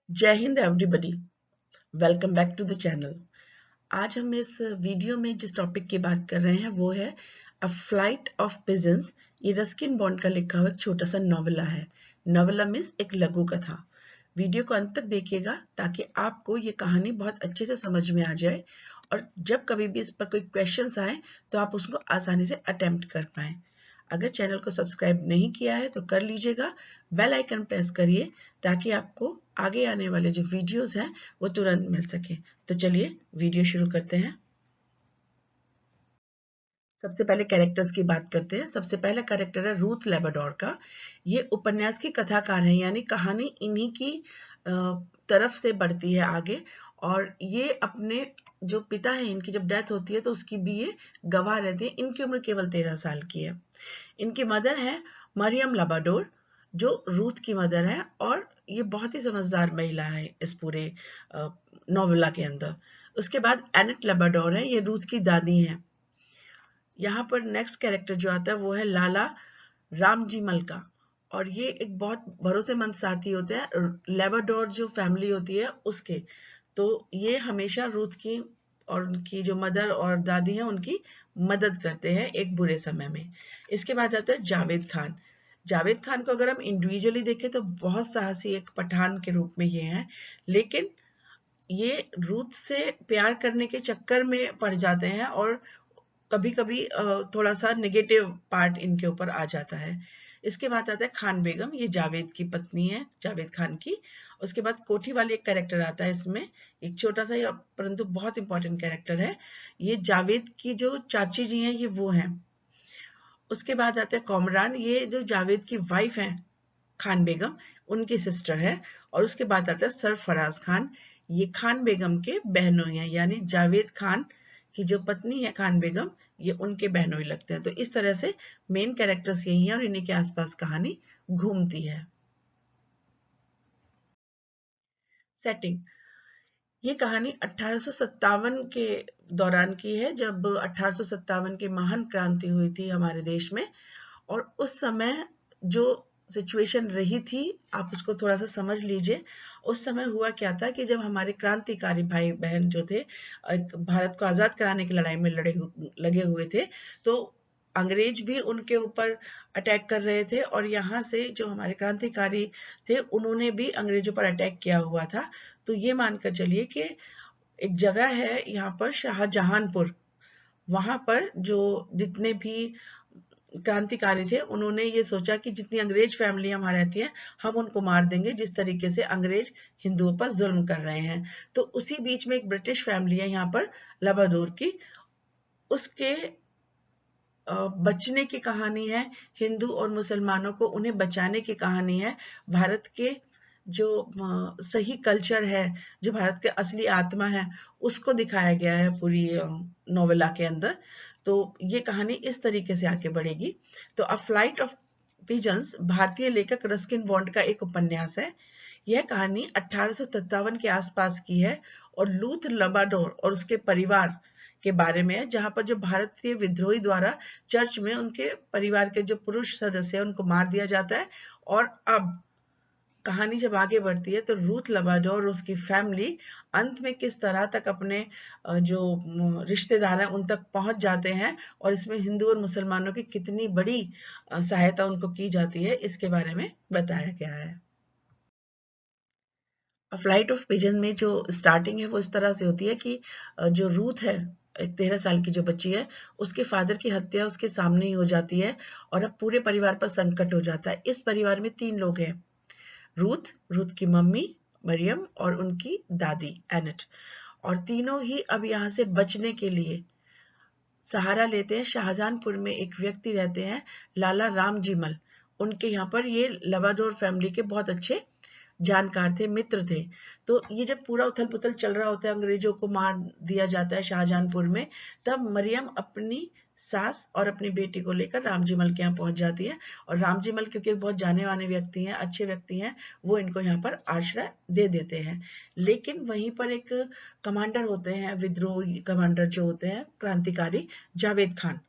जय हिंद everybody, welcome back to the channel. आज हम इस वीडियो में जिस टॉपिक की बात कर रहे हैं वो है अ फ्लाइट ऑफ पिजन्स। ये रस्किन बॉन्ड का लिखा हुआ एक छोटा सा नॉवेला है। नॉवेला मीन्स एक लघु कथा। वीडियो को अंत तक देखिएगा ताकि आपको ये कहानी बहुत अच्छे से समझ में आ जाए और जब कभी भी इस पर कोई क्वेश्चंस आए तो आप उसको आसानी से अटेम्प्ट कर पाएं। अगर चैनल को सब्सक्राइब नहीं किया है तो कर लीजिएगा, बेल आइकन प्रेस करिए ताकि आपको आगे आने वाले जो वीडियोस हैं वो तुरंत मिल सके। तो चलिए वीडियो शुरू करते हैं। सबसे पहले कैरेक्टर्स की बात करते हैं। सबसे पहला कैरेक्टर है रूथ लेबाडोर का। ये उपन्यास की कथाकार है, यानी कहानी इन्हीं की तरफ से बढ़ती है आगे। और ये अपने जो पिता है इनकी जब डेथ होती है तो उसकी भी ये गवाह रहती है। इनकी उम्र केवल 13 साल की है। इनकी मदर है मरियम लाबाडोर, जो रूथ की मदर है, और ये बहुत ही समझदार महिला है इस पूरे नोवेला के अंदर। उसके बाद एनेट लाबाडोर है, ये रूथ की दादी है। यहाँ पर नेक्स्ट कैरेक्टर जो आता है वो है लाला रामजी मलका, और ये एक बहुत भरोसेमंद साथी होते हैं लेबाडोर जो फैमिली होती है उसके। तो ये हमेशा रूथ की और उनकी जो मदर और दादी हैं उनकी मदद करते हैं एक बुरे समय में। इसके बाद आता है जावेद खान। जावेद खान को अगर हम इंडिविजुअली देखें तो बहुत साहसी एक पठान के रूप में ये हैं, लेकिन ये रूथ से प्यार करने के चक्कर में पड़ जाते हैं और कभी कभी थोड़ा सा नेगेटिव पार्ट इनके ऊपर आ जाता है। इसके बाद आता है खान बेगम, ये जावेद की पत्नी है, जावेद खान की। उसके बाद कोठी वाली एक कैरेक्टर आता है इसमें, एक छोटा सा परंतु बहुत इंपॉर्टेंट कैरेक्टर है। ये जावेद की जो चाची जी हैं ये वो हैं। उसके बाद आता है कॉमरान, ये जो जावेद की वाइफ है खान बेगम, उनकी सिस्टर है। और उसके बाद आता है सरफराज खान, ये खान बेगम के बहनोई हैं, यानी जावेद खान की जो पत्नी है खान बेगम, ये उनके बहनोई लगते हैं। तो इस तरह से मेन कैरेक्टर्स यही हैं और इन्हीं के आसपास कहानी घूमती है। सेटिंग, ये कहानी 1857 के दौरान की है, जब 1857 की महान क्रांति हुई थी हमारे देश में। और उस समय जो सिचुएशन रही थी आप उसको थोड़ा सा समझ लीजिए। उस समय हुआ क्या था कि जब हमारे क्रांतिकारी भाई बहन जो थे भारत को आजाद कराने की लड़ाई में लगे हुए थे, तो अंग्रेज भी उनके ऊपर अटैक कर रहे थे और यहाँ से जो हमारे क्रांतिकारी थे उन्होंने भी अंग्रेजों पर अटैक किया हुआ था। तो ये मानकर चलिए कि एक जगह है यहाँ पर शाहजहानपुर, वहां पर जो जितने भी क्रांतिकारी थे उन्होंने ये सोचा कि जितनी अंग्रेज फैमिली वहां रहती है हम उनको मार देंगे, जिस तरीके से अंग्रेज हिंदुओं पर जुल्म कर रहे हैं। तो उसी बीच में एक ब्रिटिश फैमिली है यहाँ पर लाबादोर की, उसके बचने की कहानी है। हिंदू और मुसलमानों को उन्हें बचाने की कहानी है। भारत के जो सही कल्चर है, जो भारत के असली आत्मा है, उसको दिखाया गया है पूरी नोवेला के अंदर। तो ये कहानी इस तरीके से आगे बढ़ेगी। तो अ फ्लाइट ऑफ पिजन्स भारतीय लेखक रस्किन बॉन्ड का एक उपन्यास है। यह कहानी 1857 के आसपास की है और लूथ लबाडोर और उसके परिवार के बारे में है, जहां पर जो भारतीय विद्रोही द्वारा चर्च में उनके परिवार के जो पुरुष सदस्य हैं उनको मार दिया जाता है। और अब कहानी जब आगे बढ़ती है तो रूथ लबाडोर और उसकी फैमिली अंत में किस तरह तक अपने जो रिश्तेदार हैं उन तक पहुंच जाते हैं, और इसमें हिंदू और मुसलमानों की कितनी बड़ी सहायता उनको की जाती है, इसके बारे में बताया गया है। फ्लाइट ऑफ पिजन में जो स्टार्टिंग है वो इस तरह से होती है कि जो रूथ है, एक 13 साल की जो बच्ची है, उसके फादर की हत्या उसके सामने ही हो जाती है और अब पूरे परिवार पर संकट हो जाता है। इस परिवार में 3 लोग हैं, रूथ, रूथ की मम्मी मरियम और उनकी दादी एनेट। और तीनों ही अब यहाँ से बचने के लिए सहारा लेते हैं। शाहजहानपुर में एक व्यक्ति रहते हैं लाला राम जीमल, उनके यहाँ पर ये लबाडोर फैमिली के बहुत अच्छे जानकार थे, मित्र थे। तो ये जब पूरा उथल पुथल चल रहा होता है, अंग्रेजों को मार दिया जाता है शाहजहानपुर में, तब मरियम अपनी सास और अपनी बेटी को लेकर रामजीमल के यहाँ पहुंच जाती है। और रामजीमल क्योंकि बहुत जाने वाले व्यक्ति हैं, अच्छे व्यक्ति हैं, वो इनको यहाँ पर आश्रय दे देते हैं। लेकिन वहीं पर एक कमांडर होते हैं, विद्रोही कमांडर जो होते हैं क्रांतिकारी, जावेद खान।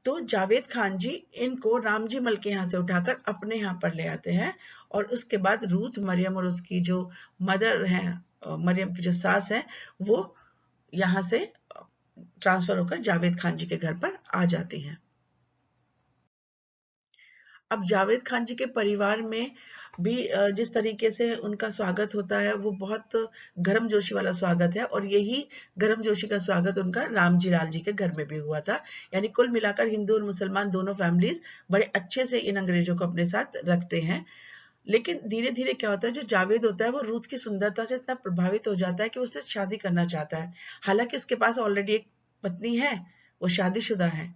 तो जावेद खान जी इनको राम जी मल के यहाँ से उठाकर अपने यहाँ पर ले आते हैं, और उसके बाद रूथ, मरियम और उसकी जो मदर है, मरियम की जो सास है, वो यहाँ से ट्रांसफर होकर जावेद खान जी के घर पर आ जाती हैं। अब जावेद खान जी के परिवार में भी जिस तरीके से उनका स्वागत होता है वो बहुत गर्मजोशी वाला स्वागत है, और यही गर्मजोशी का स्वागत उनका रामजी लाल जी के घर में भी हुआ था। यानी कुल मिलाकर हिंदू और मुसलमान दोनों फैमिलीज बड़े अच्छे से इन अंग्रेजों को अपने साथ रखते हैं। लेकिन धीरे धीरे क्या होता है, जो जावेद होता है वो रूथ की सुंदरता से इतना प्रभावित हो जाता है कि वो उससे शादी करना चाहता है। हालांकि उसके पास ऑलरेडी एक पत्नी है, वो शादीशुदा है,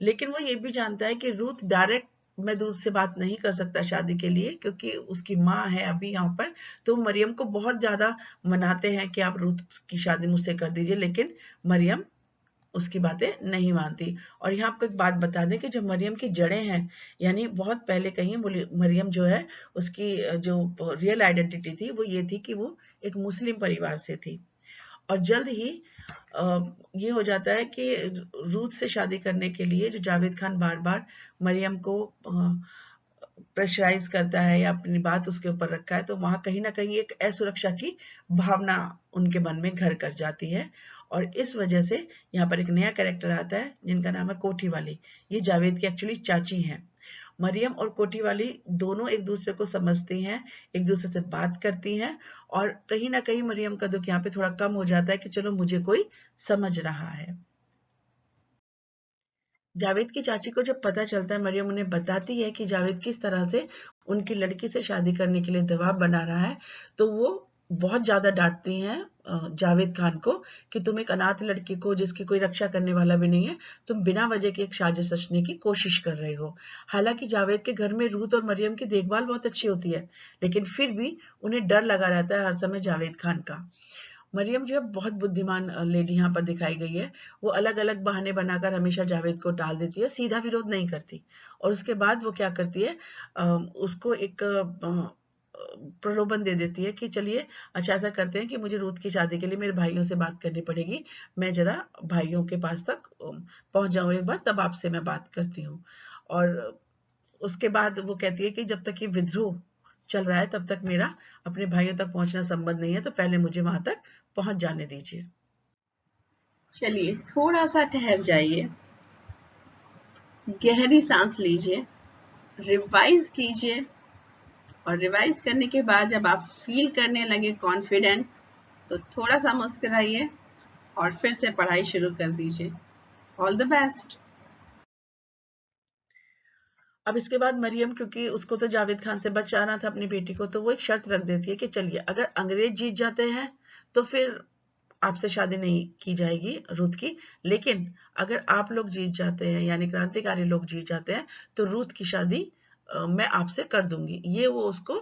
लेकिन वो ये भी जानता है कि रूथ डायरेक्ट मैं दूर से बात नहीं कर सकता शादी के लिए, क्योंकि उसकी माँ है अभी यहाँ पर। तो मरियम को बहुत ज्यादा मनाते हैं कि आप रूथ की शादी मुझसे कर दीजिए, लेकिन मरियम उसकी बातें नहीं मानती। और यहाँ आपको एक बात बता दें कि जो मरियम की जड़ें हैं, यानी बहुत पहले कहीं मरियम जो है उसकी जो रियल आइडेंटिटी थी वो ये थी कि वो एक मुस्लिम परिवार से थी। और जल्द ही ये हो जाता है कि रूथ से शादी करने के लिए जो जावेद खान बार बार मरियम को प्रेशराइज करता है या अपनी बात उसके ऊपर रखा है, तो वहां कहीं ना कहीं एक असुरक्षा की भावना उनके मन में घर कर जाती है। और इस वजह से यहाँ पर एक नया कैरेक्टर आता है जिनका नाम है कोठी वाली। ये जावेद की एक्चुअली चाची हैं। मरियम और कोठी वाली दोनों एक दूसरे को समझती हैं, एक दूसरे से बात करती हैं, और कहीं ना कहीं मरियम का दुख यहाँ पे थोड़ा कम हो जाता है कि चलो मुझे कोई समझ रहा है। जावेद की चाची को जब पता चलता है, मरियम उन्हें बताती है कि जावेद किस तरह से उनकी लड़की से शादी करने के लिए दबाव बना रहा है, तो वो बहुत ज्यादा डांटती हैं जावेद खान को कि तुम एक अनाथ लड़की को, जिसकी कोई रक्षा करने वाला भी नहीं है, तुम बिना वजह की एक साजिश रचने की कोशिश कर रहे हो। हालांकि जावेद के घर में रूथ और मरियम की देखभाल बहुत अच्छी होती है, लेकिन फिर भी उन्हें डर लगा रहता है हर समय जावेद खान का। मरियम जो है बहुत बुद्धिमान लेडी यहाँ पर दिखाई गई है। वो अलग अलग बहाने बनाकर हमेशा जावेद को टाल देती है, सीधा विरोध नहीं करती। और उसके बाद वो क्या करती है, उसको एक प्रलोभन दे देती है कि चलिए अच्छा ऐसा करते हैं कि मुझे रूथ की शादी के लिए मेरे भाइयों से बात करनी पड़ेगी, मैं जरा भाइयों के पास तक पहुंच जाऊं एक बार, तब आपसे मैं बात करती हूँ। और उसके बाद वो कहती है कि जब तक ये विद्रोह चल रहा है तब तक मेरा अपने भाइयों तक पहुंचना संभव नहीं है, तो पहले मुझे वहां तक पहुंच जाने दीजिए। चलिए थोड़ा सा ठहर जाइए, गहरी सांस लीजिए, रिवाइज कीजिए, और रिवाइज करने के बाद जब आप फील करने लगे कॉन्फिडेंट, तो थोड़ा सा मुस्कुराइए और फिर से पढ़ाई शुरू कर दीजिए। All the best. अब इसके बाद मरियम, क्योंकि उसको तो जावेद खान से बचाना था अपनी बेटी को, तो वो एक शर्त रख देती है कि चलिए अगर अंग्रेज जीत जाते हैं तो फिर आपसे शादी नहीं की जाएगी रूथ की, लेकिन अगर आप लोग जीत जाते हैं यानी क्रांतिकारी लोग जीत जाते हैं तो रूथ की शादी मैं आपसे कर दूंगी। ये वो उसको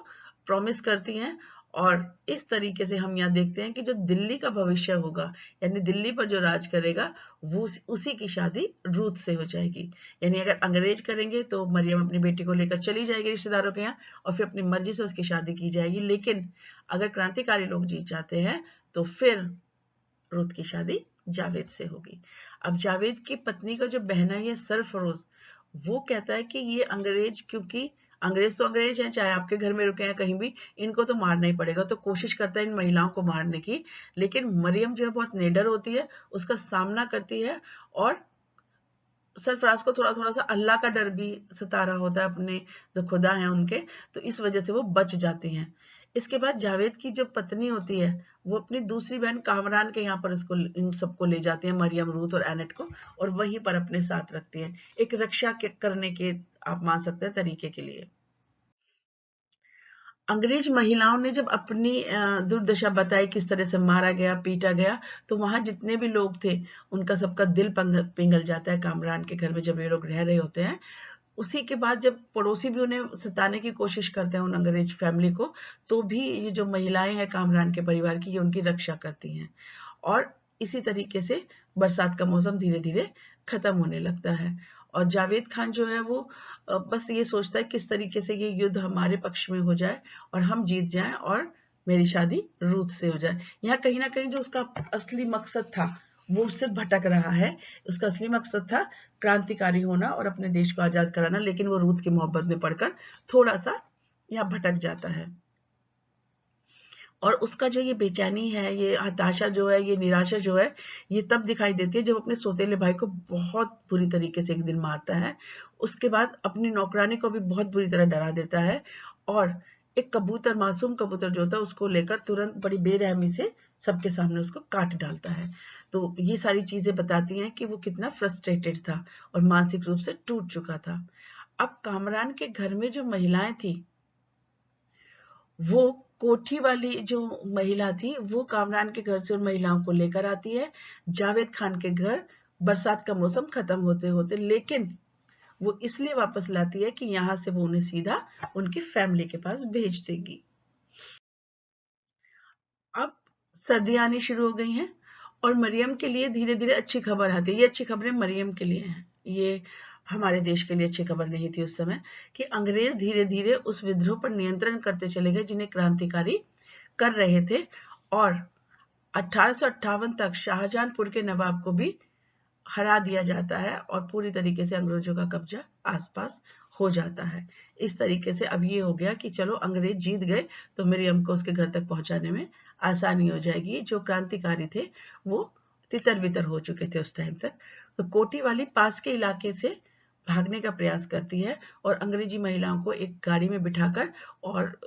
प्रॉमिस करती हैं। और इस तरीके से हम यहाँ देखते हैं कि जो दिल्ली का भविष्य होगा, यानी दिल्ली पर जो राज करेगा, वो उसी की शादी रूथ से हो जाएगी। यानी अगर अंग्रेज करेंगे तो मरियम अपनी बेटी को लेकर चली जाएगी रिश्तेदारों के यहाँ और फिर अपनी मर्जी से उसकी शादी की जाएगी, लेकिन अगर क्रांतिकारी लोग जीत जाते हैं तो फिर रूथ की शादी जावेद से होगी। अब जावेद की पत्नी का जो बहना है सरफरोज, वो कहता है कि ये अंग्रेज, क्योंकि अंग्रेज तो अंग्रेज हैं, चाहे आपके घर में रुके हैं कहीं भी, इनको तो मारना ही पड़ेगा। तो कोशिश करता है इन महिलाओं को मारने की, लेकिन मरियम जो है बहुत निडर होती है, उसका सामना करती है। और सरफराज को थोड़ा थोड़ा सा अल्लाह का डर भी सता रहा होता है, अपने जो खुदा हैं उनके, तो इस वजह से वो बच जाती हैं। इसके बाद जावेद की जो पत्नी होती है वो अपनी दूसरी बहन कामरान के यहाँ पर उसको, इन सबको ले जाती है, मरियम, रूथ और एनेट को, और वहीं पर अपने साथ रखती है, एक रक्षा करने के आप मान सकते हैं तरीके के लिए। अंग्रेज महिलाओं ने जब अपनी दुर्दशा बताई, किस तरह से मारा गया, पीटा गया, तो वहां जितने भी लोग थे उनका सबका दिल पिघल जाता है कामरान के घर में जब ये लोग रह रहे होते हैं। उसी के बाद जब पड़ोसी भी उन्हें सताने की कोशिश करते हैं उन अंग्रेज फैमिली को, तो भी ये जो महिलाएं हैं कामरान के परिवार की, ये उनकी रक्षा करती हैं। और इसी तरीके से बरसात का मौसम धीरे धीरे खत्म होने लगता है, और जावेद खान जो है वो बस ये सोचता है किस तरीके से ये युद्ध हमारे पक्ष में हो जाए और हम जीत जाएं और मेरी शादी रूथ से हो जाए। यहाँ कहीं ना कहीं जो उसका असली मकसद था वो उससे भटक रहा है। उसका असली मकसद था क्रांतिकारी होना और अपने देश को आजाद कराना, लेकिन वो रूथ की मोहब्बत में पड़कर थोड़ा सा यहाँ भटक जाता है। और उसका जो ये बेचैनी है, ये हताशा जो है, ये निराशा जो है, ये तब दिखाई देती है जब अपने सौतेले भाई को बहुत बुरी तरीके से एक दिन मारता है। उसके बाद अपनी नौकरानी को भी बहुत बुरी तरह डरा देता है, और एक कबूतर, मासूम कबूतर जो होता है, उसको लेकर तुरंत बड़ी बेरहमी से सबके सामने उसको काट डालता है। तो ये सारी चीजें बताती हैं कि वो कितना फ्रस्ट्रेटेड था और मानसिक रूप से टूट चुका था। अब कामरान के घर में जो महिलाएं थी, वो कोठी वाली जो महिला थी, वो कामरान के घर से उन महिलाओं को लेकर आती है जावेद खान के घर, बरसात का मौसम खत्म होते होते। लेकिन वो इसलिए वापस लाती है कि यहाँ से वो उन्हें सीधा उनकी फैमिली के पास भेज देगी। अब सर्दियां आनी शुरू हो गई हैं और मरियम के लिए धीरे धीरे अच्छी खबर आती है। ये अच्छी खबरें मरियम के लिए हैं, ये हमारे देश के लिए अच्छी खबर नहीं थी उस समय, कि अंग्रेज धीरे धीरे उस विद्रोह पर नियंत्रण करते चले गए जिन्हें क्रांतिकारी कर रहे थे। और 1858 तक शाहजहांपुर के नवाब को भी हरा दिया जाता है और पूरी तरीके से अंग्रेजों का कब्जा आसपास हो जाता है। इस तरीके से अब ये हो गया कि चलो अंग्रेज जीत गए तो मरियम को उसके घर तक पहुंचाने में आसानी हो जाएगी। जो क्रांतिकारी थे वो तितर बितर हो चुके थे उस टाइम तक। तो कोटी वाली पास के इलाके से भागने का प्रयास करती है और अंग्रेजी महिलाओं को एक गाड़ी में बिठाकर और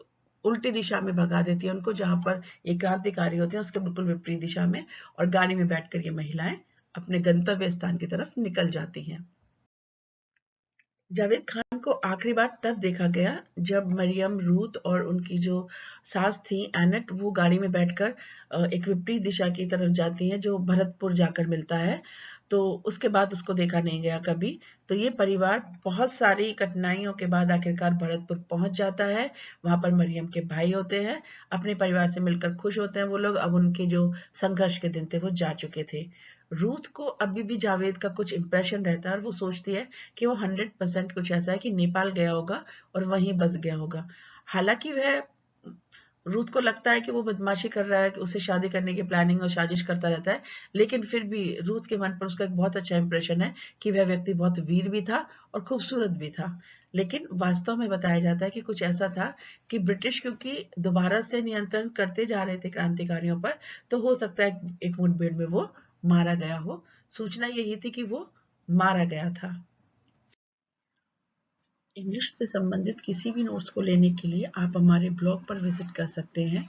उल्टी दिशा में भगा देती है उनको, जहां पर ये क्रांतिकारी होते हैं उसके बिल्कुल विपरीत दिशा में, और गाड़ी में बैठकर ये महिलाएं अपने गंतव्य स्थान की तरफ निकल जाती हैं। जावेद खान को आखिरी बार तब देखा गया जब मरियम, रूथ और उनकी जो सास थी एनेट, वो गाड़ी में बैठकर एक विपरीत दिशा की तरफ जाती हैं जो भरतपुर जाकर मिलता है। तो उसके बाद उसको देखा नहीं गया कभी। तो ये परिवार बहुत सारी कठिनाइयों के बाद आखिरकार भरतपुर पहुंच जाता है। वहां पर मरियम के भाई होते हैं, अपने परिवार से मिलकर खुश होते हैं वो लोग। अब उनके जो संघर्ष के दिन थे वो जा चुके थे। रूथ को अभी भी जावेद का कुछ इंप्रेशन रहता है और वो सोचती है कि वो 100% कुछ ऐसा है कि नेपाल गया होगा और वहीं बस गया होगा। हालांकि वह, रूथ को लगता है कि वो बदमाशी कर रहा है, कि उसे शादी करने की प्लानिंग और साजिश करता रहता है, लेकिन फिर भी रूथ के मन पर उसका एक बहुत अच्छा इंप्रेशन है कि वह व्यक्ति बहुत वीर भी था और खूबसूरत भी था। लेकिन वास्तव में बताया जाता है कि कुछ ऐसा था कि ब्रिटिश क्योंकि दोबारा से नियंत्रण करते जा रहे थे क्रांतिकारियों पर, तो हो सकता है एक मुठभेड़ में वो मारा गया हो। सूचना यही थी कि वो मारा गया था। इंग्लिश से संबंधित किसी भी नोट्स को लेने के लिए आप हमारे ब्लॉग पर विजिट कर सकते हैं,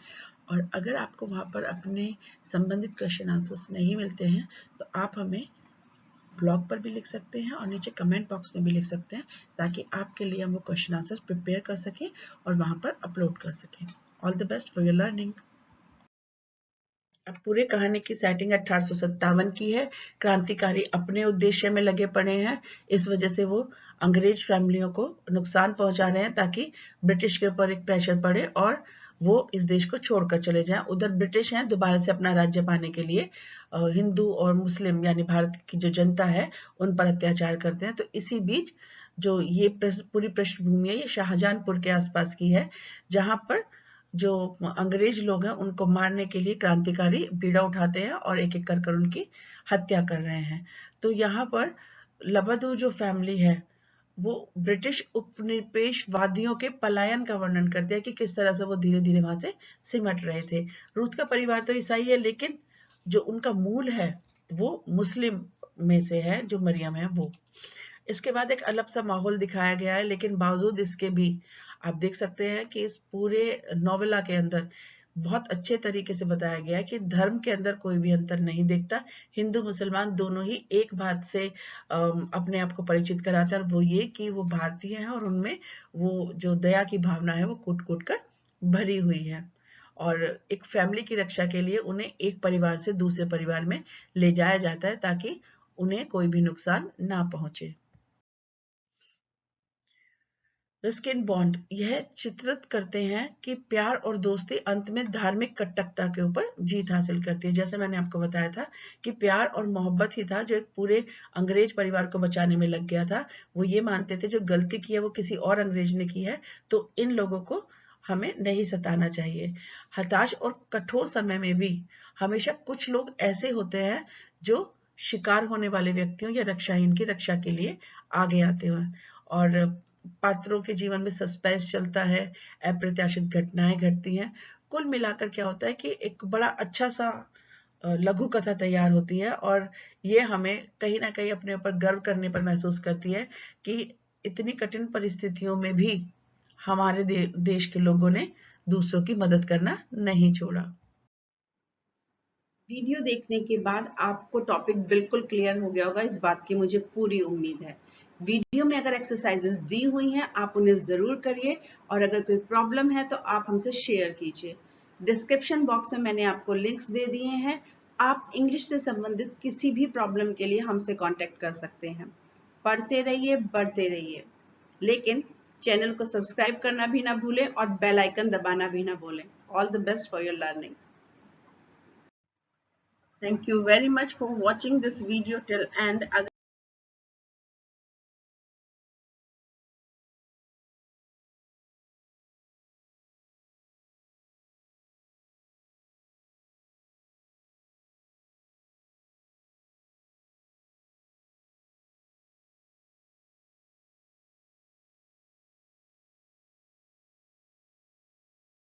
और अगर आपको वहाँ पर अपने संबंधित क्वेश्चन आंसर्स नहीं मिलते हैं तो आप हमें ब्लॉग पर भी लिख सकते हैं और नीचे कमेंट बॉक्स में भी लिख सकते हैं, ताकि आपके लिए हम वो क्वेश्चन आंसर्स प्रिपेयर कर सकें और वहाँ पर अपलोड कर सकें। All the best for your learning. अब पूरी कहानी की सेटिंग 1857 की है। क्रांतिकारी अपने उद्देश्य में लगे पड़े हैं, इस वजह से वो अंग्रेज फैमिलियों को नुकसान पहुंचा रहे हैं ताकि ब्रिटिश के ऊपर एक प्रेशर पड़े और वो इस देश को छोड़कर चले जाएं। उधर ब्रिटिश हैं दोबारा से अपना राज्य पाने के लिए हिंदू और मुस्लिम यानी भारत की जो जनता है उन पर अत्याचार करते हैं। तो इसी बीच जो ये पूरी पृष्ठभूमि है ये शाहजहांपुर के आसपास की है, जहां पर जो अंग्रेज लोग हैं उनको मारने के लिए क्रांतिकारी बीड़ा उठाते हैं और एक एक कर उनकी हत्या कर रहे हैं। तो यहाँ पर लबधु जो फैमिली है वो ब्रिटिश उपनिवेशवादियों के पलायन का वर्णन करते हैं कि किस तरह से वो धीरे धीरे वहां से सिमट रहे थे। रूथ का परिवार तो ईसाई है, लेकिन जो उनका मूल है वो मुस्लिम में से है, जो मरियम है वो। इसके बाद एक अलग सा माहौल दिखाया गया है, लेकिन बावजूद इसके भी आप देख सकते हैं कि इस पूरे नोवेला के अंदर बहुत अच्छे तरीके से बताया गया है कि धर्म के अंदर कोई भी अंतर नहीं दिखता। हिंदू मुसलमान दोनों ही एक बात से अपने आप को परिचित कराते हैं, और वो ये कि वो भारतीय हैं और उनमें वो जो दया की भावना है वो कूट कूट कर भरी हुई है। और एक फैमिली की रक्षा के लिए उन्हें एक परिवार से दूसरे परिवार में ले जाया जाता है ताकि उन्हें कोई भी नुकसान ना पहुंचे। रस्किन बॉन्ड यह चित्रित करते हैं कि प्यार और दोस्ती अंत में धार्मिक कट्टरता के ऊपर जीत हासिल करती है। जैसे मैंने आपको बताया था कि प्यार और मोहब्बत ही था जो एक पूरे अंग्रेज परिवार को बचाने में लग गया था। वो ये मानते थे जो गलती की है वो किसी और अंग्रेज ने की है, तो इन लोगों को हमें नहीं सताना चाहिए। हताश और कठोर समय में भी हमेशा कुछ लोग ऐसे होते हैं जो शिकार होने वाले व्यक्तियों या रक्षाहीन की रक्षा के लिए आगे आते हैं, और पात्रों के जीवन में सस्पेंस चलता है, अप्रत्याशित घटनाएं घटती हैं। कुल मिलाकर क्या होता है कि एक बड़ा अच्छा सा लघु कथा तैयार होती है, और ये हमें कहीं ना कहीं अपने ऊपर गर्व करने पर महसूस करती है कि इतनी कठिन परिस्थितियों में भी हमारे देश के लोगों ने दूसरों की मदद करना नहीं छोड़ा। वीडियो देखने के बाद आपको टॉपिक बिल्कुल क्लियर हो गया होगा, इस बात की मुझे पूरी उम्मीद है। वीडियो में अगर एक्सरसाइजेस दी हुई हैं आप उन्हें ज़रूर करिए, और अगर कोई प्रॉब्लम है तो आप हमसे शेयर कीजिए। डिस्क्रिप्शन बॉक्स में मैंने आपको लिंक्स दे दिए हैं, आप इंग्लिश से संबंधित किसी भी प्रॉब्लम के लिए हमसे कॉन्टेक्ट कर सकते हैं। पढ़ते रहिए, बढ़ते रहिए, लेकिन चैनल को सब्सक्राइब करना भी ना भूलें और बेल आइकन दबाना भी ना भूलें। All the best for your learning. Thank you very much for watching this video till end.